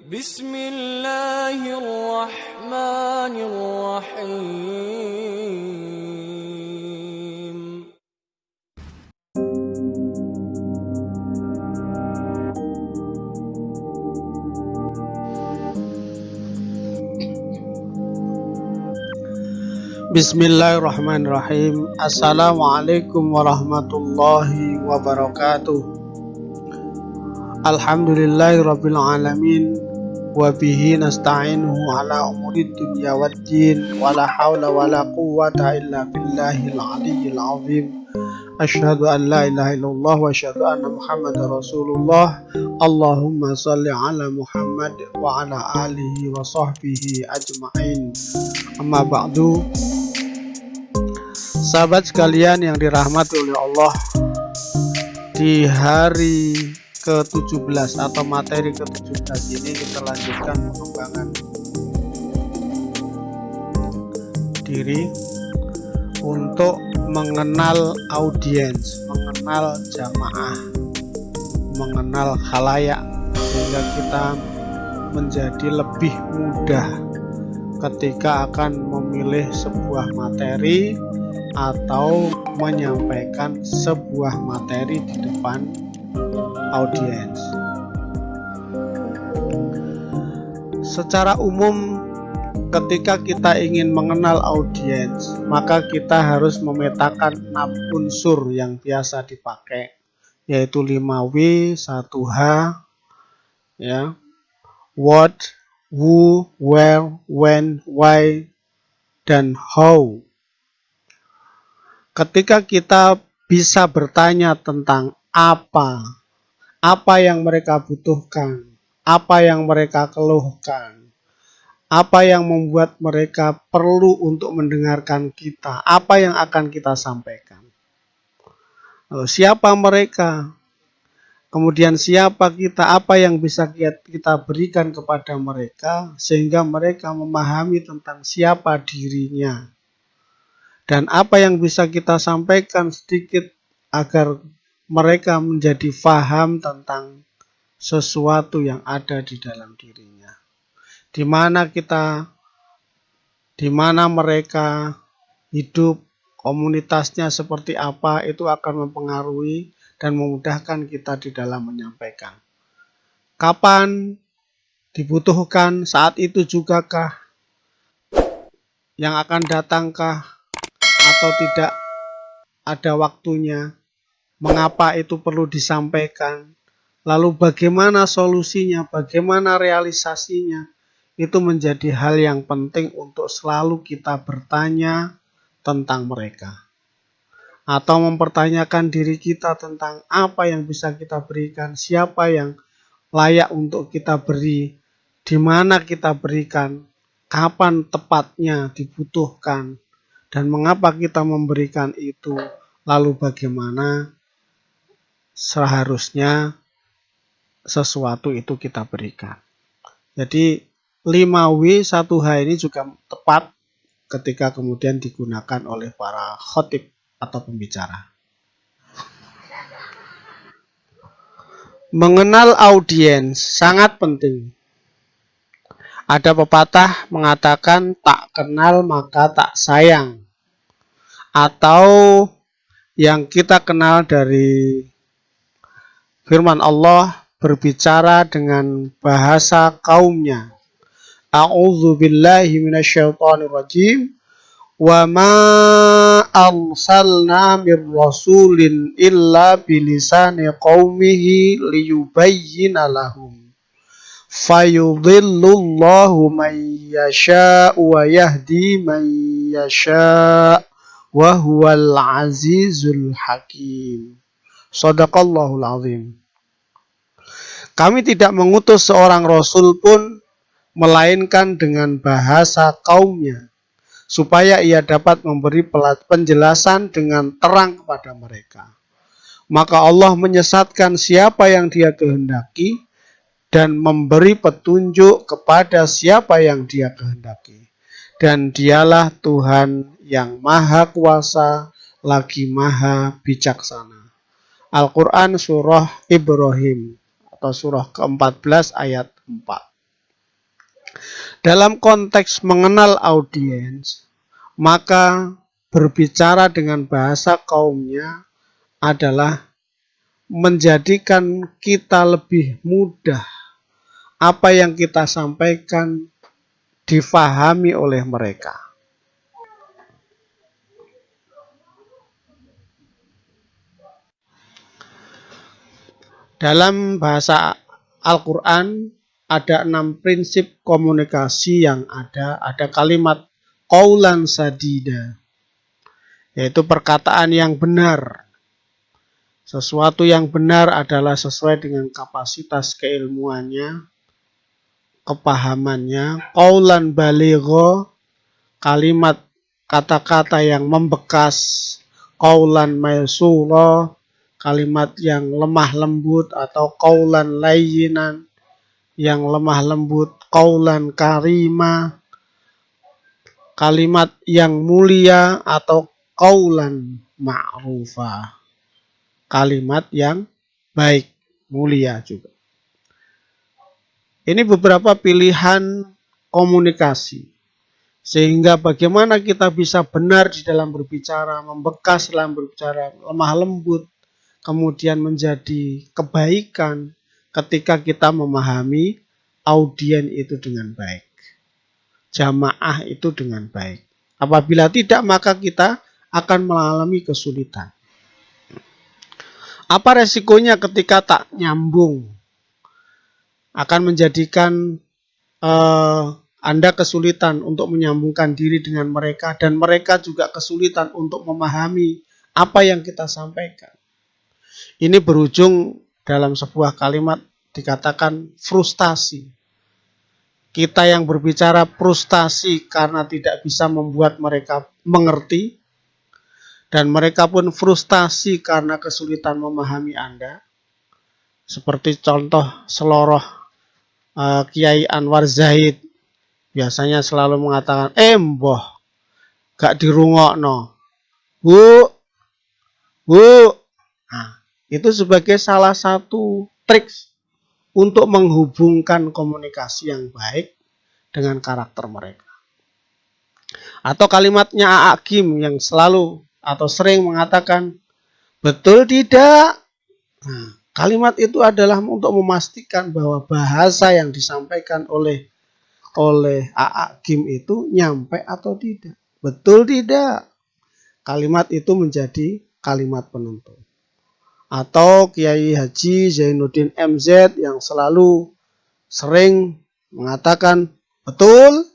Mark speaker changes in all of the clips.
Speaker 1: Bismillahirrahmanirrahim.
Speaker 2: Bismillahirrahmanirrahim. Assalamualaikum warahmatullahi wabarakatuh. Alhamdulillahirabbil alamin wa bihi nasta'inuhu ala umuri dunya waddin wala haula wala quwwata illa billahil aliyyil azim. Asyhadu an la ilaha illallah wa asyhadu anna Muhammadar Rasulullah. Allahumma shalli ala Muhammad wa ala alihi wa sahbihi ajma'in. Amma ba'du. Sahabat sekalian yang dirahmati oleh Allah, di hari ke-17 atau materi ke-17 ini kita lanjutkan pengembangan diri untuk mengenal audiens, mengenal jamaah, mengenal khalayak, sehingga kita menjadi lebih mudah ketika akan memilih sebuah materi atau menyampaikan sebuah materi di depan audiens. Secara umum, ketika kita ingin mengenal audiens, maka kita harus memetakan 6 unsur yang biasa dipakai, yaitu 5W, 1H, ya, what, who, where, when, why, dan how. Ketika kita bisa bertanya tentang apa yang mereka butuhkan, apa yang mereka keluhkan, apa yang membuat mereka perlu untuk mendengarkan kita, apa yang akan kita sampaikan. Lalu siapa mereka? Kemudian siapa kita, apa yang bisa kita berikan kepada mereka sehingga mereka memahami tentang siapa dirinya. Dan apa yang bisa kita sampaikan sedikit agar mereka menjadi faham tentang sesuatu yang ada di dalam dirinya. Di mana mereka hidup, komunitasnya seperti apa, itu akan mempengaruhi dan memudahkan kita di dalam menyampaikan. Kapan dibutuhkan, saat itu jugakah, yang akan datangkah, atau tidak ada waktunya, mengapa itu perlu disampaikan, lalu bagaimana solusinya, bagaimana realisasinya, itu menjadi hal yang penting untuk selalu kita bertanya tentang mereka. Atau mempertanyakan diri kita tentang apa yang bisa kita berikan, siapa yang layak untuk kita beri, di mana kita berikan, kapan tepatnya dibutuhkan, dan mengapa kita memberikan itu, lalu bagaimana seharusnya sesuatu itu kita berikan. Jadi 5W 1H ini juga tepat ketika kemudian digunakan oleh para khotib atau pembicara. Mengenal audiens sangat penting. Ada pepatah mengatakan tak kenal maka tak sayang. Atau yang kita kenal dari firman Allah berbicara dengan bahasa kaumnya. A'udzubillahi minasyaitonirrajim. Wa ma arsalna mir rasulin illa bilisani qaumihi liyubayyina lahum. Fayudhillullahu man yasha'u wa yahdi man yasha' wa huwal azizul hakim. Shadaqallahul azim. Kami tidak mengutus seorang rasul pun melainkan dengan bahasa kaumnya, supaya ia dapat memberi penjelasan dengan terang kepada mereka. Maka Allah menyesatkan siapa yang Dia kehendaki dan memberi petunjuk kepada siapa yang Dia kehendaki. Dan Dialah Tuhan yang Maha Kuasa lagi Maha Bijaksana. Al-Quran Surah Ibrahim atau surah ke-14 ayat 4. Dalam konteks mengenal audiens, maka berbicara dengan bahasa kaumnya adalah menjadikan kita lebih mudah apa yang kita sampaikan difahami oleh mereka. Dalam bahasa Al-Quran ada 6 prinsip komunikasi yang ada. Ada kalimat qaulan sadida, yaitu perkataan yang benar. Sesuatu yang benar adalah sesuai dengan kapasitas keilmuannya, kepahamannya. Qaulan baligho, kalimat kata-kata yang membekas. Qaulan maysura, kalimat yang lemah lembut, atau qaulan layyinan, yang lemah lembut. Qaulan karima, kalimat yang mulia, atau qaulan ma'rufa, kalimat yang baik, mulia juga. Ini beberapa pilihan komunikasi. Sehingga bagaimana kita bisa benar di dalam berbicara, membekas dalam berbicara, lemah lembut, kemudian menjadi kebaikan ketika kita memahami audien itu dengan baik, jamaah itu dengan baik. Apabila tidak, maka kita akan mengalami kesulitan. Apa resikonya ketika tak nyambung? Akan menjadikan Anda kesulitan untuk menyambungkan diri dengan mereka, dan mereka juga kesulitan untuk memahami apa yang kita sampaikan. Ini berujung dalam sebuah kalimat dikatakan frustasi. Kita yang berbicara frustasi karena tidak bisa membuat mereka mengerti, dan mereka pun frustasi karena kesulitan memahami Anda. Seperti contoh seloroh Kiai Anwar Zaid biasanya selalu mengatakan, mbah, gak dirungokno. Bu. Nah, itu sebagai salah satu trik untuk menghubungkan komunikasi yang baik dengan karakter mereka. Atau kalimatnya A'ak Kim yang selalu atau sering mengatakan, betul tidak? Nah, kalimat itu adalah untuk memastikan bahwa bahasa yang disampaikan oleh A'ak Kim itu nyampe atau tidak. Betul tidak? Kalimat itu menjadi kalimat penentu. Atau Kiai Haji Zainuddin MZ yang selalu sering mengatakan betul?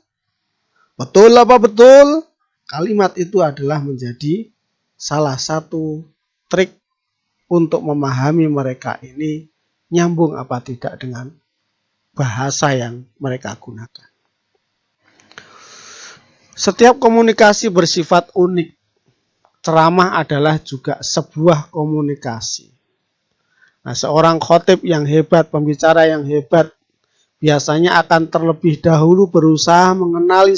Speaker 2: Betul apa betul? Kalimat itu adalah menjadi salah satu trik untuk memahami mereka ini nyambung apa tidak dengan bahasa yang mereka gunakan. Setiap komunikasi bersifat unik. Ceramah adalah juga sebuah komunikasi. Nah, seorang khotib yang hebat, pembicara yang hebat, biasanya akan terlebih dahulu berusaha mengenali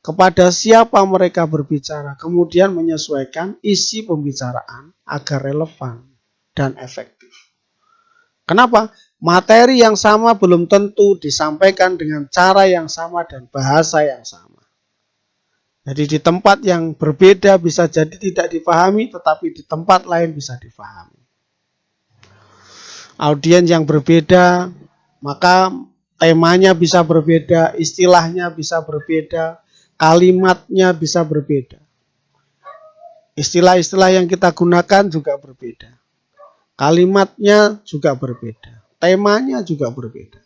Speaker 2: kepada siapa mereka berbicara, kemudian menyesuaikan isi pembicaraan agar relevan dan efektif. Kenapa? Materi yang sama belum tentu disampaikan dengan cara yang sama dan bahasa yang sama. Jadi di tempat yang berbeda bisa jadi tidak dipahami, tetapi di tempat lain bisa dipahami. Audiens yang berbeda, maka temanya bisa berbeda, istilahnya bisa berbeda, kalimatnya bisa berbeda. Istilah-istilah yang kita gunakan juga berbeda. Kalimatnya juga berbeda. Temanya juga berbeda.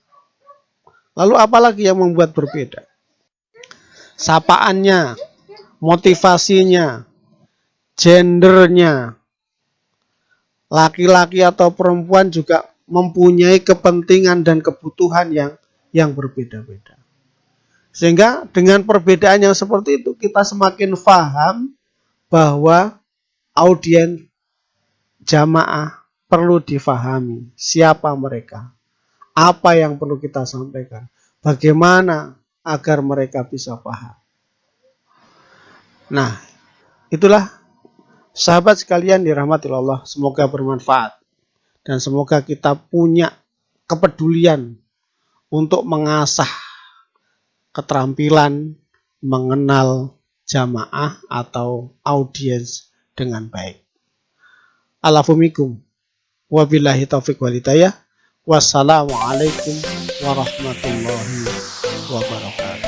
Speaker 2: Lalu apalagi yang membuat berbeda? Sapaannya, motivasinya, gendernya. Laki-laki atau perempuan juga mempunyai kepentingan dan kebutuhan yang berbeda-beda. Sehingga dengan perbedaan yang seperti itu kita semakin paham bahwa audiens jamaah perlu difahami siapa mereka, apa yang perlu kita sampaikan, bagaimana agar mereka bisa paham. Nah, itulah sahabat sekalian dirahmati Allah, semoga bermanfaat dan semoga kita punya kepedulian untuk mengasah keterampilan mengenal jamaah atau audiens dengan baik. Alafumikum. Wabillahi taufiq walhidayah. Wassalamualaikum warahmatullahi wabarakatuh.